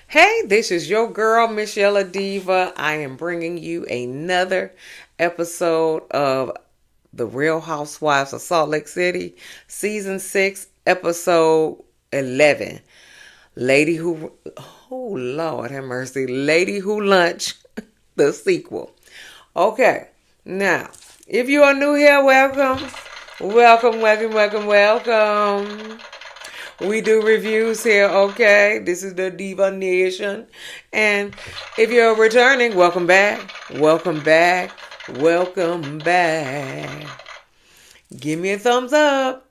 Hey, this is your girl, Michelle Diva. I am bringing you another episode of The Real Housewives of Salt Lake City, Season 6, Episode 11. Lady Who, oh Lord have mercy, Lady Who Lunch, the sequel. Okay, now, if you are new here, welcome. Welcome. We do reviews here, okay? This is the Diva Nation. And if you're returning, welcome back. Welcome back. Welcome back. Give me a thumbs up.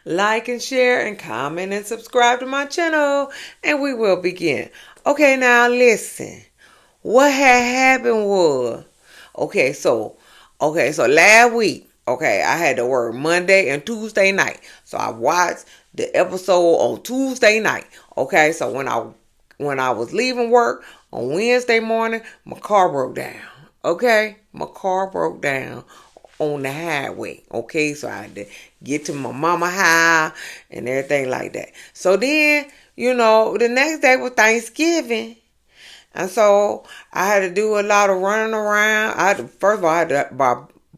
Like and share and comment and subscribe to my channel. And we will begin. Okay, now listen. What had happened was, so last week, I had to work Monday and Tuesday night. So I watched the episode on Tuesday night. Okay, so when I was leaving work on Wednesday morning, my car broke down. Okay, my car broke down on the highway. Okay, so I had to get to my mama house and everything like that. So then, the next day was Thanksgiving. And so I had to do a lot of running around. First of all, I had to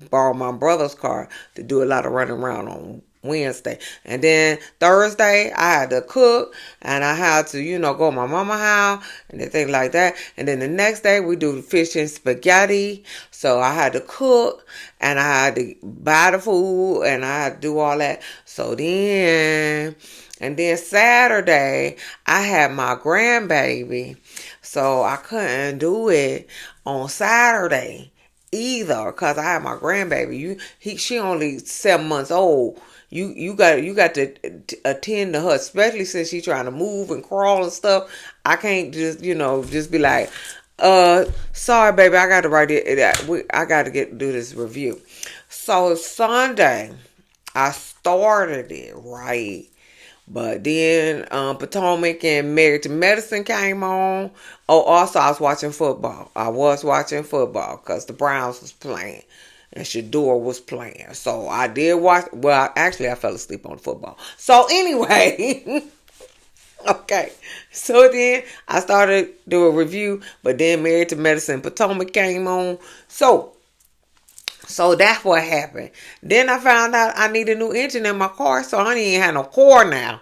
borrow my brother's car to do a lot of running around on Wednesday. And then Thursday, I had to cook and I had to, go to my mama's house and things like that. And then the next day, we do fish and spaghetti. So I had to cook and I had to buy the food and I had to do all that. And then Saturday, I had my grandbaby. So I couldn't do it on Saturday either because I had my grandbaby. She only 7 months old. You got to attend to her, especially since she's trying to move and crawl and stuff. I can't just be like, sorry baby, I got to write it. I got to do this review. So Sunday, I started it right. But then Potomac and Married to Medicine came on. Oh, also I was watching football. Because the Browns was playing. And Shador was playing. So I did watch. Well, actually I fell asleep on football. So anyway. Okay. So then I started doing a review. But then Married to Medicine Potomac came on. So that's what happened. Then I found out I need a new engine in my car, so I ain't have no car now.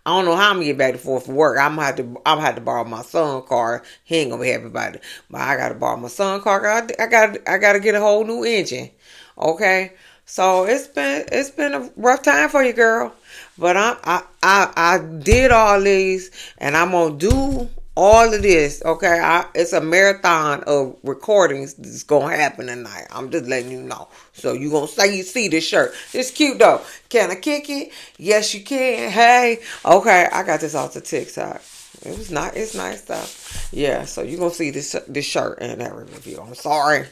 I don't know how I'm gonna get back and forth for work. I'm gonna have to borrow my son's car. He ain't gonna be happy about it, but I gotta borrow my son's car. I gotta get a whole new engine. Okay, so it's been a rough time for you, girl. But I did all these, and I'm gonna do all of this. Okay, it's a marathon of recordings that's gonna happen tonight. I'm just letting you know. So you gonna say you see this shirt? It's cute though. Can I kick it? Yes, you can. Hey, okay, I got this off the TikTok. It's nice stuff. Yeah, so you gonna see this shirt in that review. I'm sorry.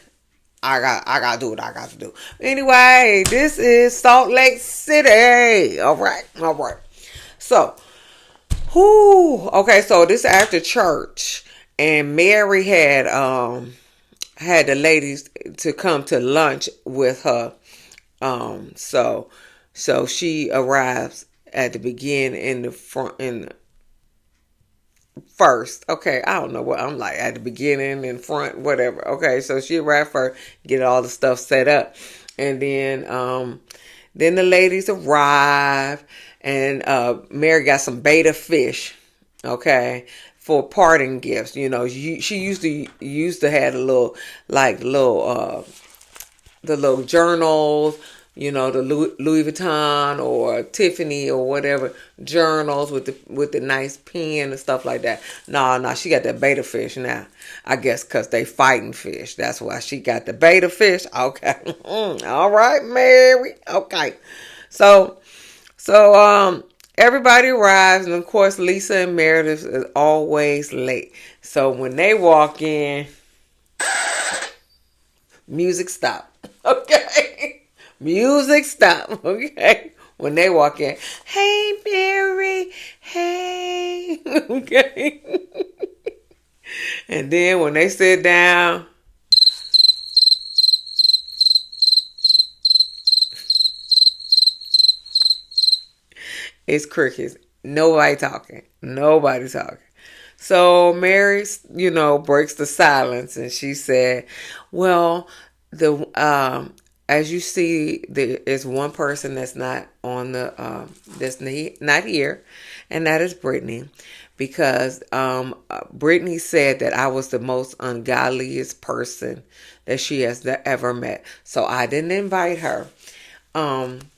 I gotta do what I got to do. Anyway, this is Salt Lake City. All right. So, okay. So this after church, and Mary had the ladies to come to lunch with her. So she arrives at the beginning in the front first. Okay, I don't know what I'm like at the beginning, in front, whatever. Okay, so she arrived first, get all the stuff set up, and then the ladies arrive, and Mary got some betta fish. Okay, for parting gifts. She used to have the little journals, the Louis Vuitton or Tiffany or whatever journals with the nice pen and stuff like that. No, she got that betta fish now. I guess because they fighting fish. That's why she got the betta fish. Okay. All right, Mary. Okay. So everybody arrives, and of course Lisa and Meredith is always late. So when they walk in, music stop. Okay. Music stop. Okay. When they walk in, hey Mary, hey. Okay. And then when they sit down, it's crickets. Nobody talking. So Mary, breaks the silence, and she said, "Well, the as you see, there is one person that's not on the that's not here, and that is Brittany, because Brittany said that I was the most ungodliest person that she has ever met. So I didn't invite her.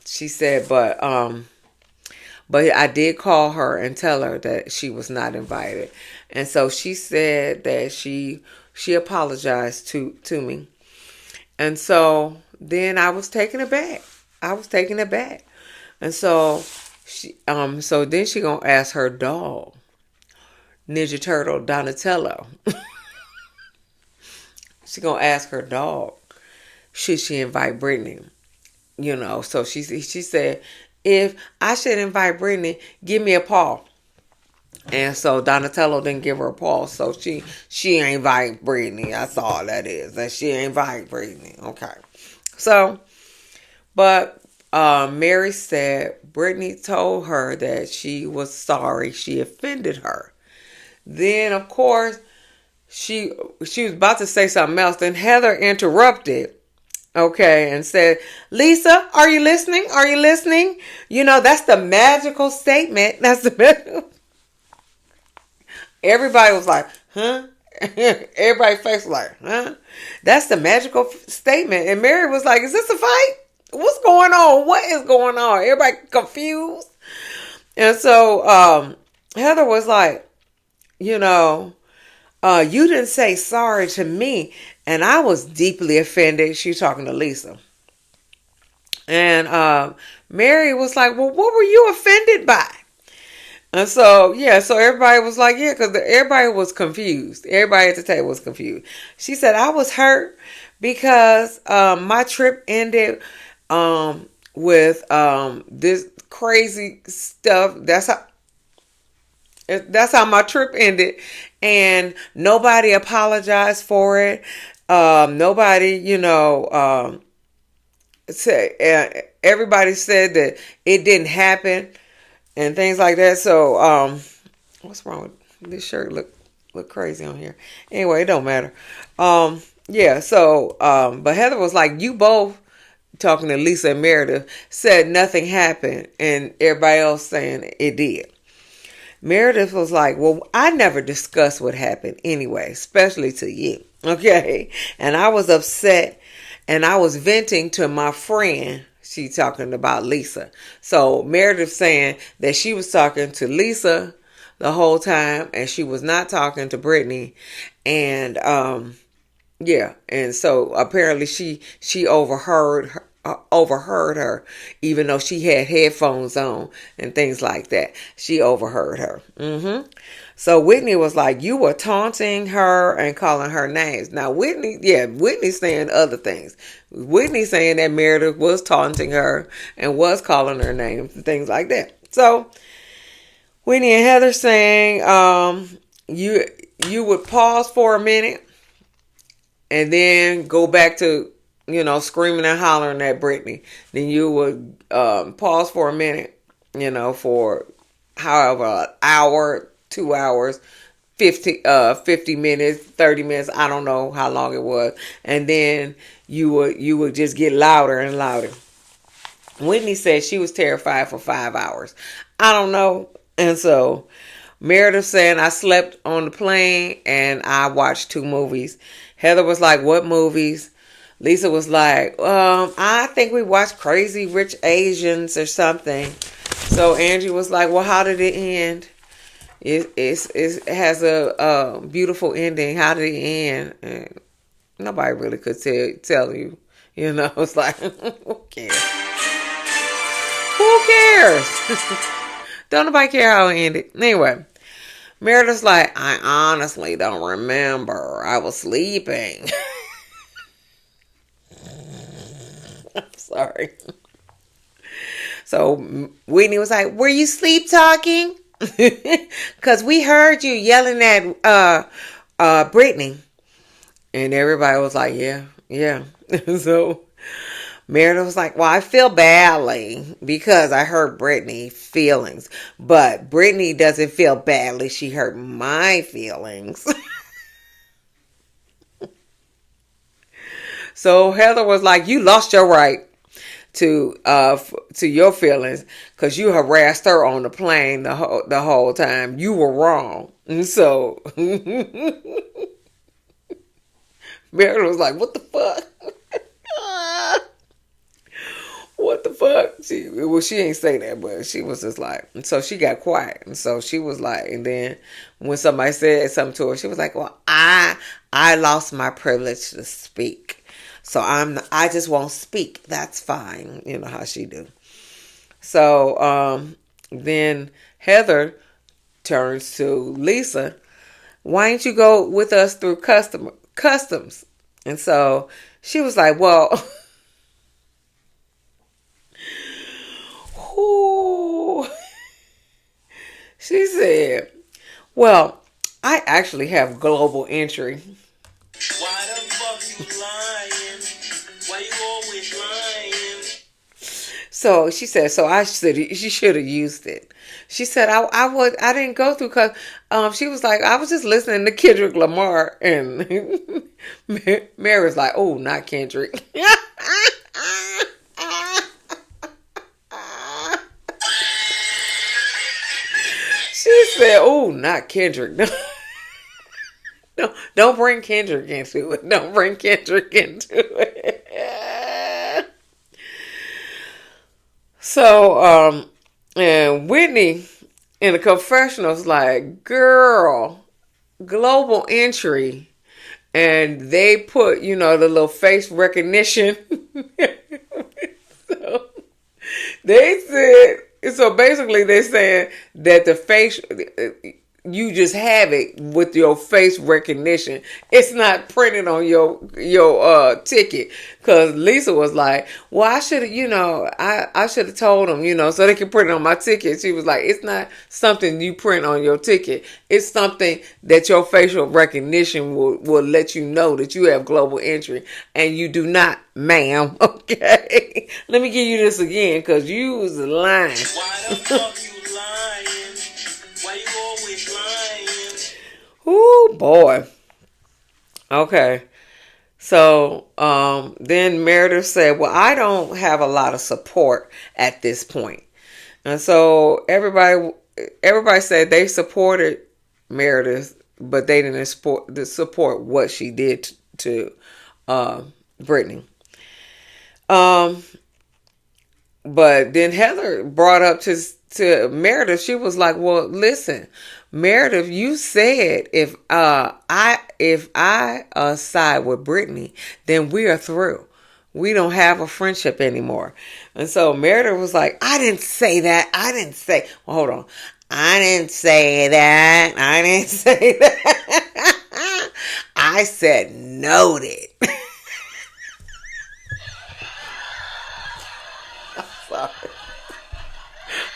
She said, but I did call her and tell her that she was not invited. And so she said that she apologized to me. And so then I was taken aback. I was taken aback. And so so then she gonna ask her dog, Ninja Turtle Donatello. She gonna ask her dog, should she invite Brittany? So she said, if I should invite Brittany, give me a paw. And so Donatello didn't give her a paw, so she ain't invite Brittany. That's all that is. That she ain't invite Brittany. Okay. So, but Mary said Brittany told her that she was sorry she offended her. Then, of course, she was about to say something else. Then Heather interrupted. Okay, and said, Lisa, are you listening? Are you listening? That's the magical statement. That's the magical. Everybody was like, huh? Everybody's face was like, huh? That's the magical statement. And Mary was like, is this a fight? What's going on? What is going on? Everybody confused. And so Heather was like, you didn't say sorry to me. And I was deeply offended. She was talking to Lisa. And Mary was like, well, what were you offended by? And so, so everybody was like, because everybody was confused. Everybody at the table was confused. She said, I was hurt because my trip ended with this crazy stuff. That's how my trip ended. And nobody apologized for it. Nobody, everybody said that it didn't happen and things like that. So, what's wrong with this shirt? Look crazy on here. Anyway, it don't matter. So, but Heather was like, you both, talking to Lisa and Meredith, said nothing happened, and everybody else saying it did. Meredith was like, well, I never discussed what happened anyway, especially to you. Okay. And I was upset and I was venting to my friend. She talking about Lisa. So Meredith saying that she was talking to Lisa the whole time and she was not talking to Brittany. And, and so apparently she overheard her, even though she had headphones on and things like that. She overheard her. So Whitney was like, you were taunting her and calling her names. Now Whitney's saying other things. Whitney's saying that Meredith was taunting her and was calling her names and things like that. So Whitney and Heather saying, you would pause for a minute and then go back to, screaming and hollering at Brittany. Then you would pause for a minute, for however, an hour, 2 hours, 50 minutes, 30 minutes. I don't know how long it was. And then you would just get louder and louder. Whitney said she was terrified for 5 hours. I don't know. And so Meredith saying I slept on the plane and I watched 2 movies. Heather was like, what movies? Lisa was like, I think we watched Crazy Rich Asians or something. So Angie was like, well, how did it end? It has a beautiful ending. How did it end? And nobody really could tell you. It's like, who cares? Who cares? Don't nobody care how it ended. Anyway, Meredith's like, I honestly don't remember. I was sleeping. I'm sorry. So Whitney was like, were you sleep talking? Because we heard you yelling at Brittany. And everybody was like, yeah. So, Meredith was like, well, I feel badly because I hurt Brittany's feelings. But Brittany doesn't feel badly. She hurt my feelings. So Heather was like, you lost your right to your feelings because you harassed her on the plane the whole time. You were wrong. And so Meredith was like, what the fuck? What the fuck? She ain't say that, but she was just like, and so she got quiet. And so she was like, and then when somebody said something to her, she was like, well, I lost my privilege to speak. So I just won't speak. That's fine. You know how she do. So then Heather turns to Lisa. Why didn't you go with us through customs? And so she was like, well, she said, well, I actually have global entry. Why the fuck you lying? Why you always lying? So she said, she should have used it. She said, I didn't go through because she was like, I was just listening to Kendrick Lamar, and Mary was like, oh, not Kendrick. She said, oh, not Kendrick. No, don't bring Kendrick into it. Don't bring Kendrick into it. So, and Whitney in the confessional's like, girl, global entry. And they put, the little face recognition. So they said, so basically they're saying that the face, you just have it with your face recognition. It's not printed on your ticket. Cause Lisa was like, well, I should have, I should have told them, so they can print it on my ticket. She was like, it's not something you print on your ticket. It's something that your facial recognition will let you know that you have global entry, and you do not, ma'am. Okay. Let me give you this again, cause you was lying. Why the fuck you lying? Why you always lying? Oh boy. Okay. So then Meredith said, well, I don't have a lot of support at this point. And so everybody said they supported Meredith, but they didn't support what she did to Brittany. But then Heather brought up to Meredith. She was like, well, listen, Meredith, you said if I side with Brittany, then we are through. We don't have a friendship anymore. And so Meredith was like, I didn't say that. Well, hold on. I didn't say that. I said noted.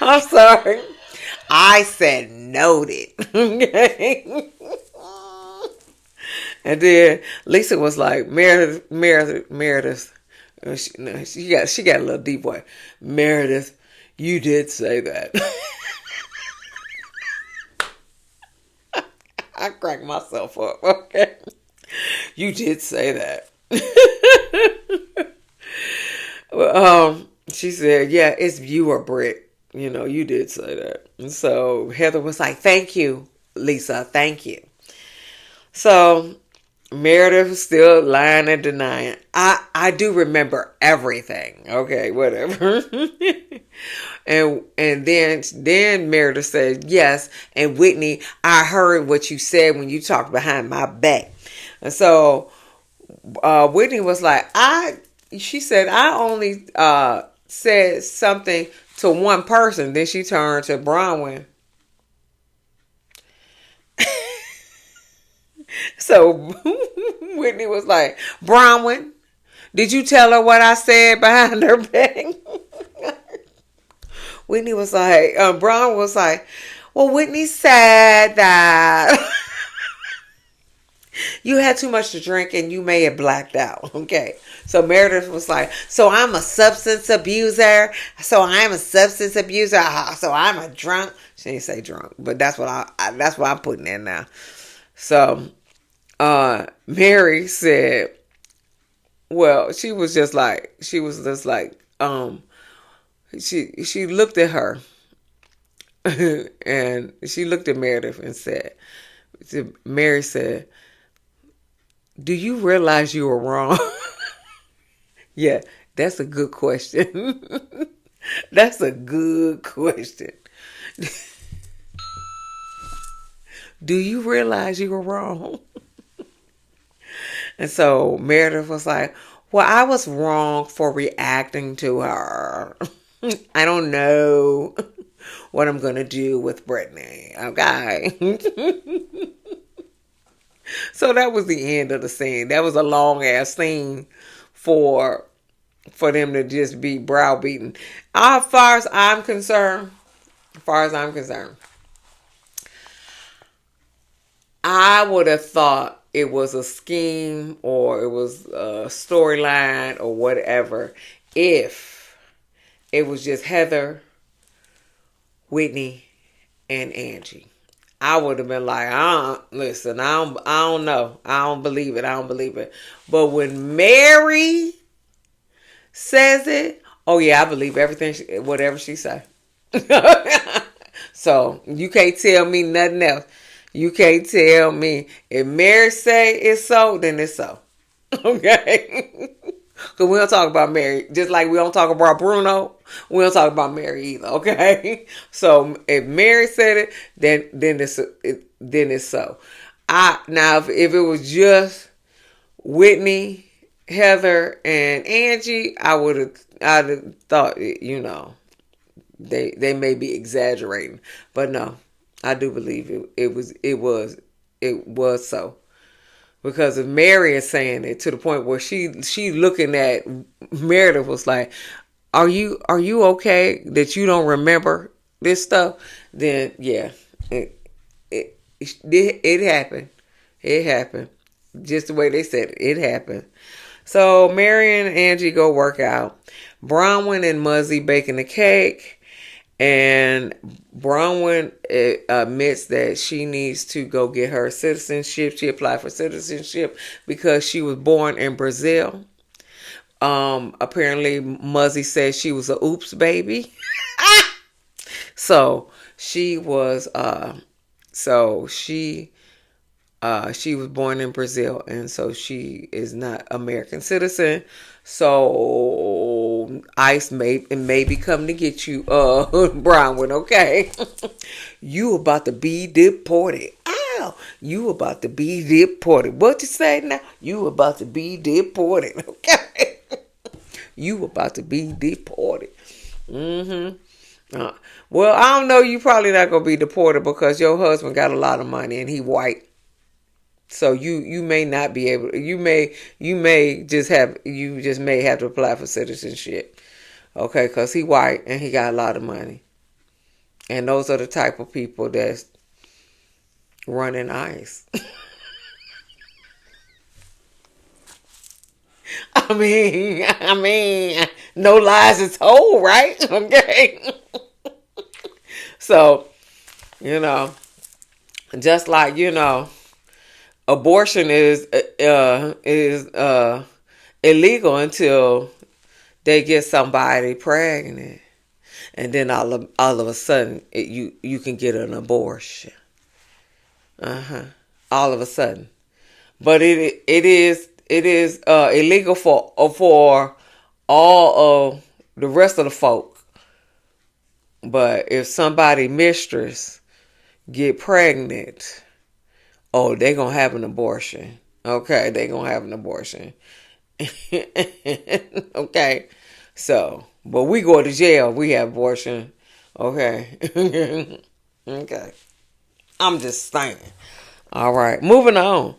I'm sorry. I said noted. Okay. And then Lisa was like, Meredith. She got a little deep voice. Meredith, you did say that. I cracked myself up. Okay. You did say that. Well, she said, yeah, it's you or Britt. You did say that. And so Heather was like, thank you, Lisa. Thank you. So Meredith was still lying and denying. I do remember everything. Okay, whatever. and then Meredith said, yes. And Whitney, I heard what you said when you talked behind my back. And so Whitney was like, she said, I only said something to one person. Then she turned to Bronwyn. So Whitney was like, Bronwyn, did you tell her what I said behind her back? Whitney was like, Bronwyn was like, well, Whitney said that. You had too much to drink and you may have blacked out. Okay. So Meredith was like, so I'm a substance abuser. So I'm a substance abuser. So I'm a drunk. She didn't say drunk, but that's what that's what I'm putting in now. So Mary said, well, she was just like, she looked at her and she looked at Meredith and said, Mary said, do you realize you were wrong? Yeah, that's a good question. That's a good question. Do you realize you were wrong? And so Meredith was like, well, I was wrong for reacting to her. I don't know what I'm going to do with Britani. Okay. So that was the end of the scene. That was a long ass scene for them to just be browbeaten. As far as I'm concerned, I would have thought it was a scheme or it was a storyline or whatever if it was just Heather, Whitney, and Angie. I would have been like, listen, I don't know. I don't believe it. But when Mary says it, oh yeah, I believe everything, whatever she say. So you can't tell me nothing else. You can't tell me if Mary say it's so, then it's so. Okay. Because we don't talk about Mary. Just like we don't talk about Bruno, we don't talk about Mary either. Okay. So if Mary said it, then it's so. Now if it was just Whitney, Heather, and Angie, I'd have thought, they may be exaggerating, but no, I do believe it was so. Because if Mary is saying it to the point where she looking at Meredith was like, are you okay that you don't remember this stuff? Then yeah, it happened. It happened. Just the way they said it happened. So Mary and Angie go work out. Bronwyn and Muzzy baking the cake. And Bronwyn admits that she needs to go get her citizenship. She applied for citizenship because she was born in Brazil. Apparently Muzzy said she was a oops baby. So she was she was born in Brazil, and so she is not American citizen. So ICE may be coming to get you, Bronwyn. Okay, you about to be deported. Ow, you about to be deported. What you say now? You about to be deported. Okay, you about to be deported. Well, I don't know. You probably not gonna be deported because your husband got a lot of money and he white. So you may not be able. You may just may have to apply for citizenship, okay? Because he white and he got a lot of money, and those are the type of people that's running ICE. I mean, no lies is told, right? Okay. So, just like abortion is illegal until they get somebody pregnant, and then all of a sudden you can get an abortion. All of a sudden, but it is illegal for all of the rest of the folk. But if somebody mistress get pregnant, oh, they gonna have an abortion. Okay, they gonna have an abortion. Okay, so, but we go to jail, we have abortion. Okay. Okay. I'm just saying. All right, moving on.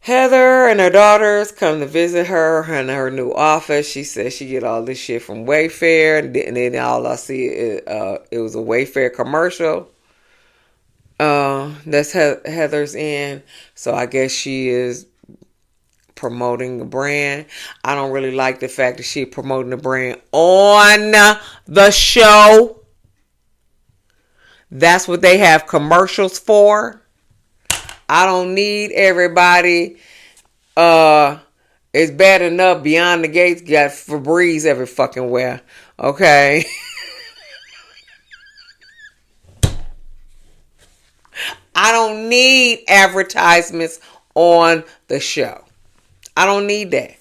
Heather and her daughters come to visit her in her new office. She says she get all this shit from Wayfair, and then all I see is it was a Wayfair commercial. That's Heather's in. So I guess she is promoting the brand. I don't really like the fact that she's promoting the brand on the show. That's what they have commercials for. I don't need everybody. It's bad enough Beyond the Gates got Febreze every fucking where. Okay. I don't need advertisements on the show. I don't need that.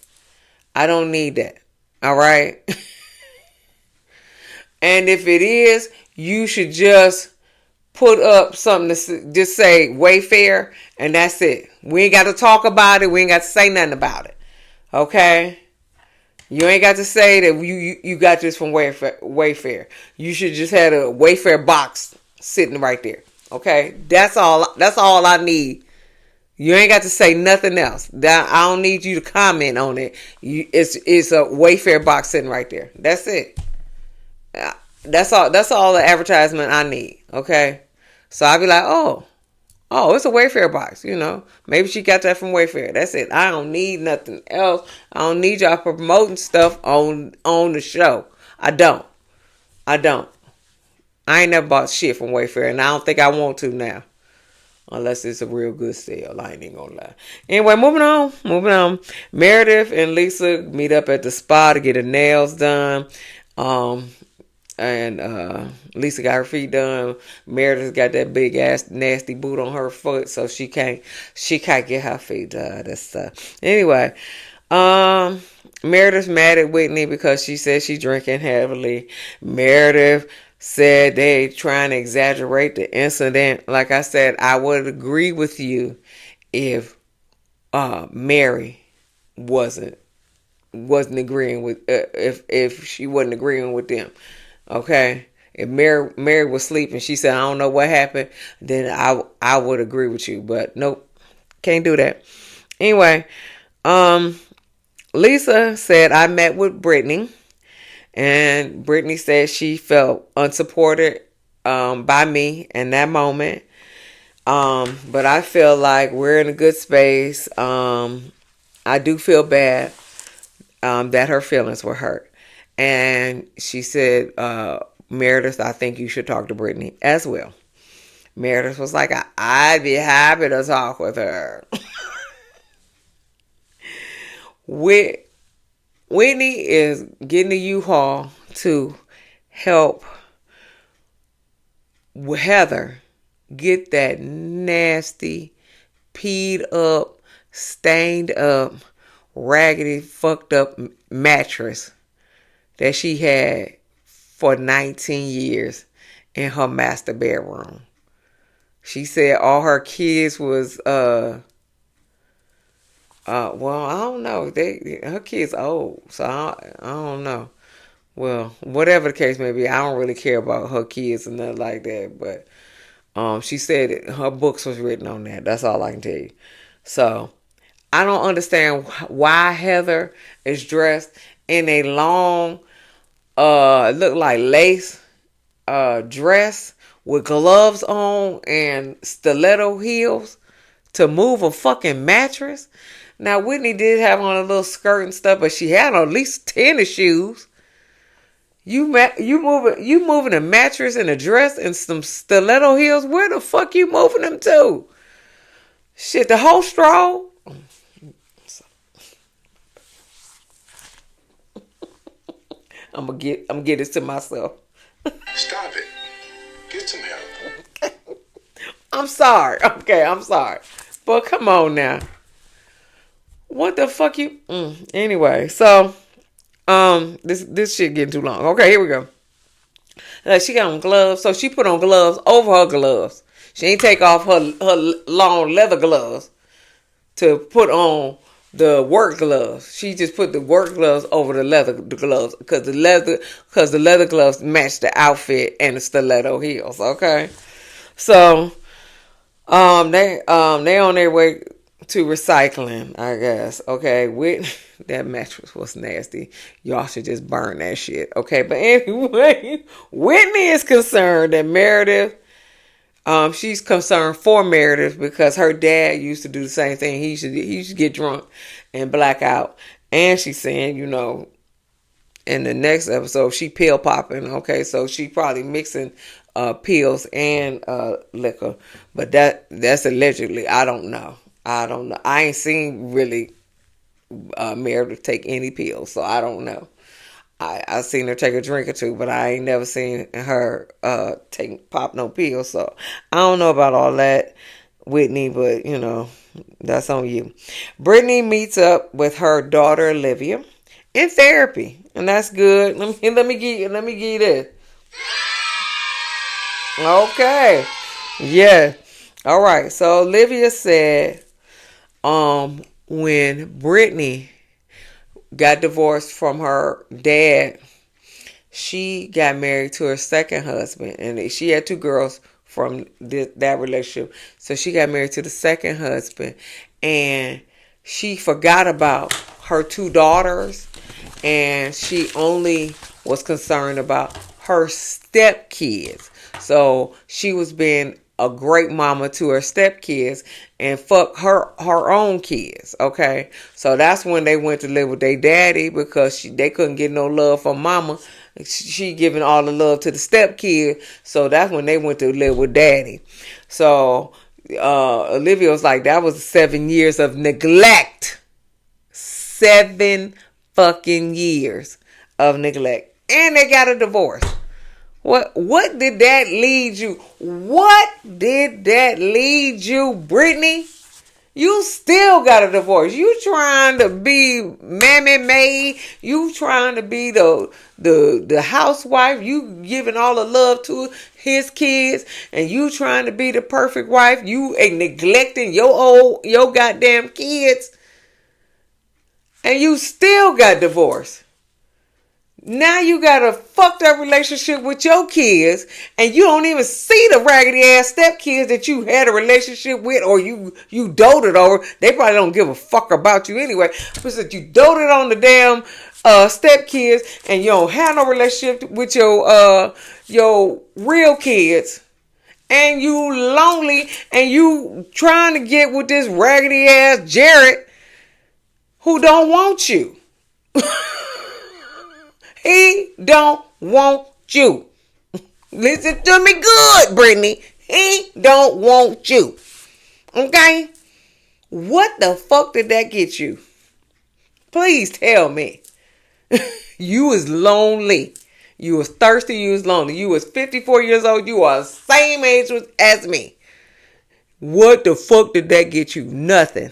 I don't need that. All right. And if it is, you should just put up something to just say Wayfair, and that's it. We ain't got to talk about it. We ain't got to say nothing about it. Okay? You ain't got to say that you got this from Wayfair. You should just have a Wayfair box sitting right there. Okay? That's all I need. You ain't got to say nothing else. I don't need you to comment on it. It's a Wayfair box sitting right there. That's it. That's all the advertisement I need. Okay? So I'll be like, oh, it's a Wayfair box, Maybe she got that from Wayfair. That's it. I don't need nothing else. I don't need y'all promoting stuff on the show. I don't. I ain't never bought shit from Wayfair, and I don't think I want to now. Unless it's a real good sale. I ain't even gonna lie. Anyway, moving on. Meredith and Lisa meet up at the spa to get her nails done. And Lisa got her feet done. Meredith got that big ass nasty boot on her foot, so she can't get her feet done. That's anyway. Meredith's mad at Whitney because she said she's drinking heavily. Meredith said they trying to exaggerate the incident. Like I said, I would agree with you if Mary wasn't agreeing with if she wasn't agreeing with them. Okay, if Mary was sleeping, she said, I don't know what happened, then I would agree with you. But nope, can't do that. Anyway, Lisa said, I met with Brittany, and Brittany said she felt unsupported by me in that moment. But I feel like we're in a good space. I do feel bad that her feelings were hurt. And she said, Meredith, I think you should talk to Brittany as well. Meredith was like, I'd be happy to talk with her. Whitney is getting the U-Haul to help Heather get that nasty, peed up, stained up, raggedy, fucked up mattress that she had for 19 years in her master bedroom. She said all her kids was well, I don't know. Her kids old, so I don't know. Well, whatever the case may be, I don't really care about her kids and nothing like that. But she said her books was written on that. That's all I can tell you. So I don't understand why Heather is dressed in a long, look like lace dress with gloves on and stiletto heels to move a fucking mattress. Now Whitney did have on a little skirt and stuff, but she had on at least tennis shoes. You moving a mattress and a dress and some stiletto heels? Where the fuck you moving them to? Shit, the whole stroll. I'm gonna get this to myself. Stop it. Get some help. I'm sorry. Okay, I'm sorry. But come on now. What the fuck you? Anyway, so this shit getting too long. Okay, here we go. She got on gloves, so she put on gloves over her gloves. She ain't take off her long leather gloves to put on the work gloves. She just put the work gloves over the leather gloves because the leather gloves match the outfit and the stiletto heels. Okay, so they on their way to recycling, I guess. Okay, that mattress was nasty. Y'all should just burn that shit. Okay, but anyway, Whitney is concerned that Meredith She's concerned for Meredith because her dad used to do the same thing. He used to get drunk and black out. And she's saying, in the next episode, she pill popping. Okay, so she probably mixing pills and liquor, but that's allegedly. I don't know. I ain't seen really Meredith take any pills, so I don't know. I seen her take a drink or two, but I ain't never seen her pop no pills. So I don't know about all that, Whitney, but that's on you. Brittany meets up with her daughter Olivia in therapy, and that's good. Let me give you this. Okay, yeah, all right. So Olivia said, when Brittany got divorced from her dad, she got married to her second husband, and she had two girls from that relationship. So she got married to the second husband, and she forgot about her two daughters, and she only was concerned about her stepkids. So she was being a great mama to her stepkids and fuck her own kids. Okay, so that's when they went to live with their daddy because they couldn't get no love from mama. She giving all the love to the stepkid, so that's when they went to live with daddy. So Olivia was like, that was 7 years of neglect. 7 fucking years of neglect, and they got a divorce. What did that lead you? What did that lead you, Brittany? You still got a divorce. You trying to be Mammy Mae. You trying to be the housewife. You giving all the love to his kids, and you trying to be the perfect wife. You ain't neglecting your goddamn kids, and you still got divorced. Now you got a fucked up relationship with your kids, and you don't even see the raggedy ass stepkids that you had a relationship with, or you doted over. They probably don't give a fuck about you anyway. But that you doted on the damn stepkids, and you don't have no relationship with your real kids, and you lonely, and you trying to get with this raggedy ass Jared who don't want you. He don't want you. Listen to me good, Brittany. He don't want you. Okay? What the fuck did that get you? Please tell me. You was lonely. You was thirsty. You was lonely. You was 54 years old. You are the same age as me. What the fuck did that get you? Nothing.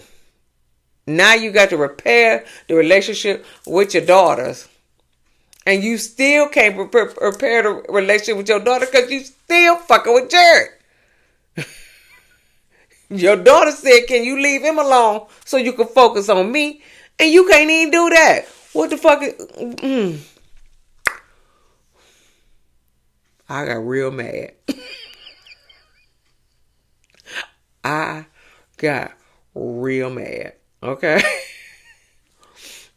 Now you got to repair the relationship with your daughters. And you still can't repair the relationship with your daughter because you still fucking with Jared. Your daughter said, can you leave him alone so you can focus on me? And you can't even do that. What the fuck is... I got real mad. I got real mad. Okay?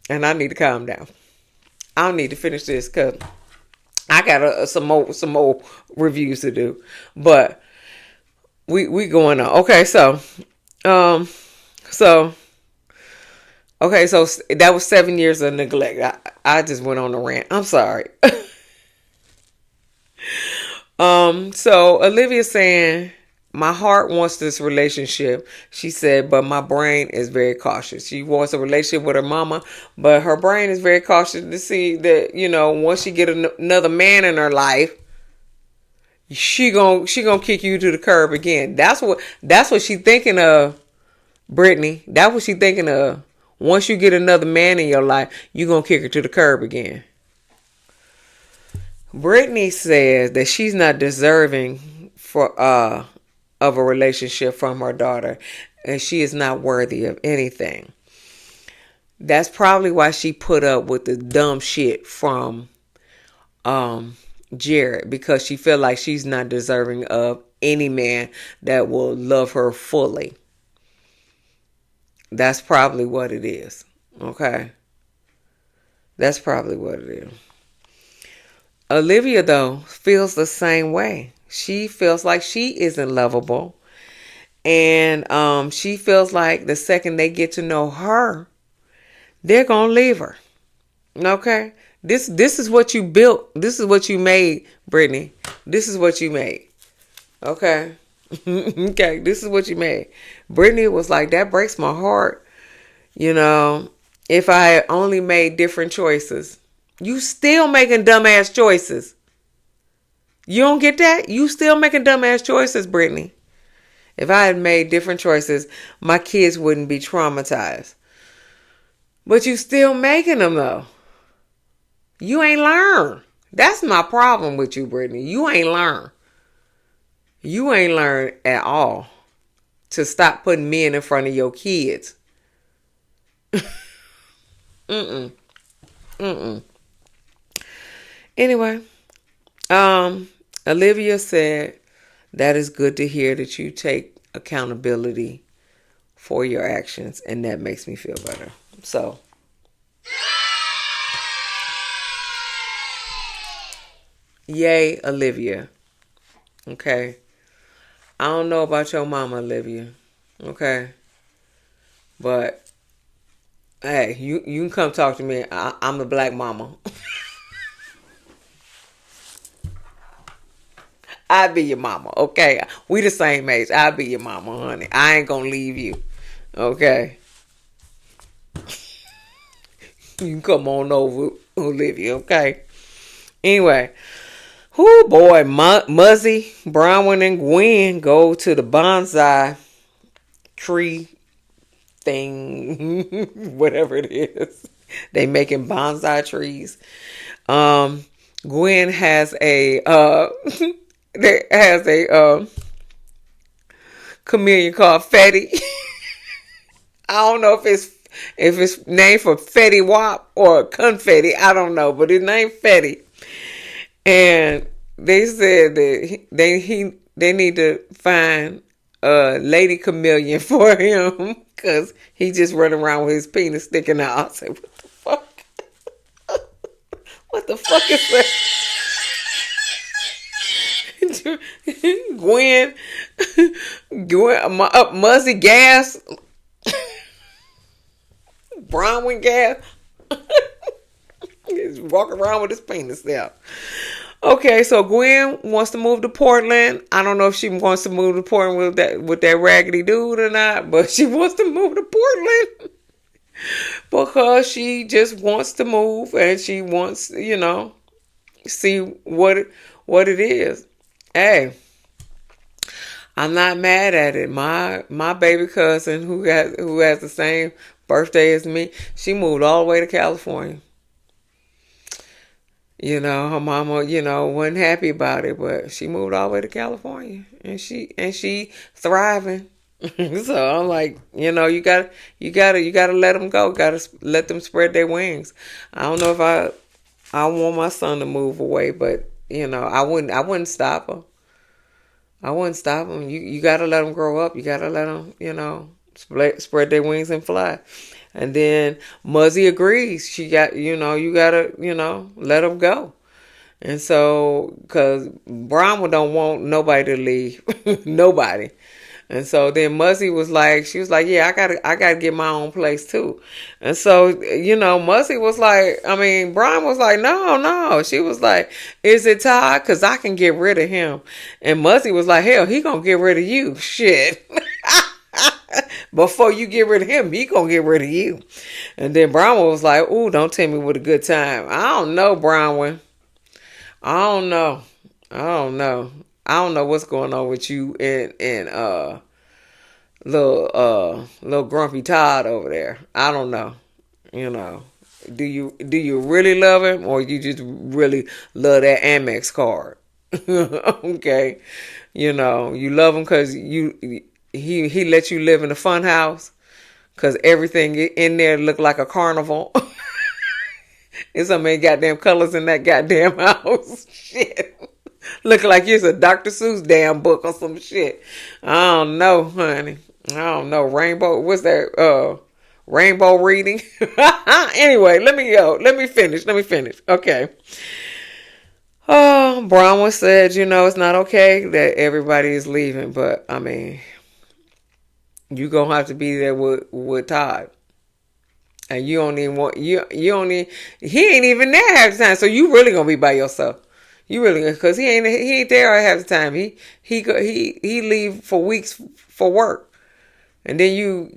And I need to calm down. I don't need to finish this because I got some more reviews to do, but we going on. Okay, so that was 7 years of neglect. I just went on a rant. I'm sorry. So Olivia saying, my heart wants this relationship, she said, but my brain is very cautious. She wants a relationship with her mama, but her brain is very cautious to see that, once she get another man in her life, she gonna kick you to the curb again. That's what she thinking of, Brittany. That's what she thinking of. Once you get another man in your life, you gonna kick her to the curb again. Brittany says that she's not deserving of a relationship from her daughter, and she is not worthy of anything. That's probably why she put up with the dumb shit from Jared, because she feel like she's not deserving of any man that will love her fully. That's probably what it is. Okay? That's probably what it is. Olivia, though, feels the same way. She feels like she isn't lovable. And she feels like the second they get to know her, they're gonna leave her. Okay? This is what you built. This is what you made, Brittany. This is what you made. Okay? Okay, this is what you made. Brittany was like, that breaks my heart. You know, if I had only made different choices. You still making dumbass choices. You don't get that? You still making dumbass choices, Brittany. If I had made different choices, my kids wouldn't be traumatized. But you still making them though. You ain't learned. That's my problem with you, Brittany. You ain't learned. You ain't learned at all to stop putting men in front of your kids. Mm-mm. Mm-mm. Anyway, Olivia said, that is good to hear that you take accountability for your actions, and that makes me feel better. So, yay, Olivia. Okay. I don't know about your mama, Olivia. Okay. But, hey, you can come talk to me. I'm the black mama. I'll be your mama, okay? We the same age. I'll be your mama, honey. I ain't gonna leave you, okay? You can come on over, Olivia, okay? Anyway, whoo boy, Muzzy, Bronwyn, and Gwen go to the bonsai tree thing, whatever it is. They making bonsai trees. Gwen has a chameleon called Fetty. I don't know if it's named for Fetty Wap or Confetti. I don't know, but it's named Fetty. And they said that they need to find a lady chameleon for him because he just running around with his penis sticking out. I said, what the fuck? What the fuck is that? Gwen, Muzzy gas, Bronwyn gas. He's walking around with his penis there. Okay, so Gwen wants to move to Portland. I don't know if she wants to move to Portland with that raggedy dude or not, but she wants to move to Portland because she just wants to move and she wants, see what it is. Hey, I'm not mad at it. My baby cousin who has the same birthday as me, she moved all the way to California. Her mama, wasn't happy about it, but she moved all the way to California and she thriving. So I'm like, you gotta let them go. Gotta let them spread their wings. I don't know if I want my son to move away, but I wouldn't stop her. I wouldn't stop them. You gotta let them grow up. You gotta let them, spread their wings and fly. And then Muzzy agrees. She got, you gotta, let them go. And so, cause Brahma don't want nobody to leave, nobody. And so then Muzzy was like, yeah, I gotta get my own place too. And so, Muzzy was like, Brian was like, no. She was like, is it Todd? Cause I can get rid of him. And Muzzy was like, hell, he gonna get rid of you. Shit. Before you get rid of him, he gonna get rid of you. And then Bronwyn was like, ooh, don't tell me what a good time. I don't know, Bronwyn. I don't know. I don't know what's going on with you and little grumpy Todd over there. I don't know. Do you really love him or you just really love that Amex card? Okay. You love him because he let you live in a fun house because everything in there looked like a carnival. And so many goddamn colors in that goddamn house. Shit. Looking like it's a Dr. Seuss damn book or some shit. I don't know, honey. I don't know. Rainbow, what's that? Rainbow reading? Anyway, let me go. Let me finish. Okay. Oh, Bronwyn said, it's not okay that everybody is leaving, but I mean, you gonna have to be there with Todd. And you don't even want you don't even, he ain't even there half the time. So you really gonna be by yourself. You really, because he ain't there half the time. He leave for weeks for work, and then you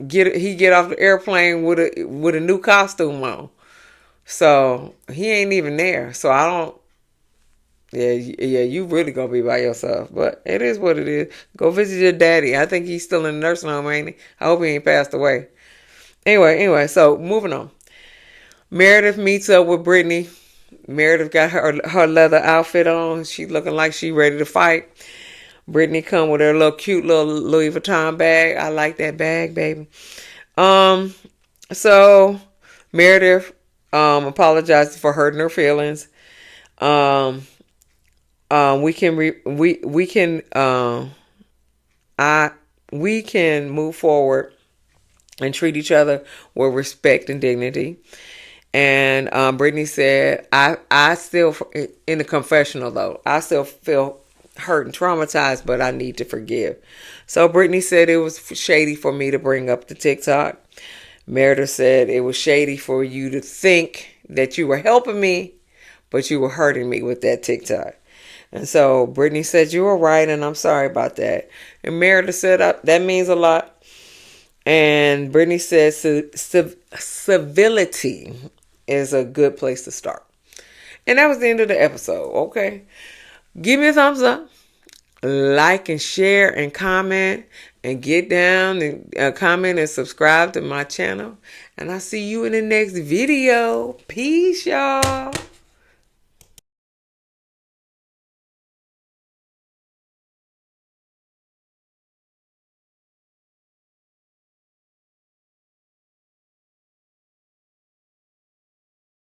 get off the airplane with a new costume on. So he ain't even there. So I don't. Yeah, you really gonna be by yourself. But it is what it is. Go visit your daddy. I think he's still in the nursing home, ain't he? I hope he ain't passed away. Anyway, so moving on. Meredith meets up with Britani. Meredith got her leather outfit on. She looking like she ready to fight. Britani come with her little cute little Louis Vuitton bag. I like that bag, baby. So Meredith apologized for hurting her feelings. We can we can move forward and treat each other with respect and dignity. And Britani said, I still, in the confessional though, I still feel hurt and traumatized, but I need to forgive. So Britani said it was shady for me to bring up the TikTok. Meredith said it was shady for you to think that you were helping me, but you were hurting me with that TikTok. And so Britani said, you were right, and I'm sorry about that. And Meredith said, that means a lot. And Britani said, civility is a good place to start. And that was the end of the episode, okay? Give me a thumbs up. Like and share and comment. And get down and comment and subscribe to my channel. And I'll see you in the next video. Peace, y'all.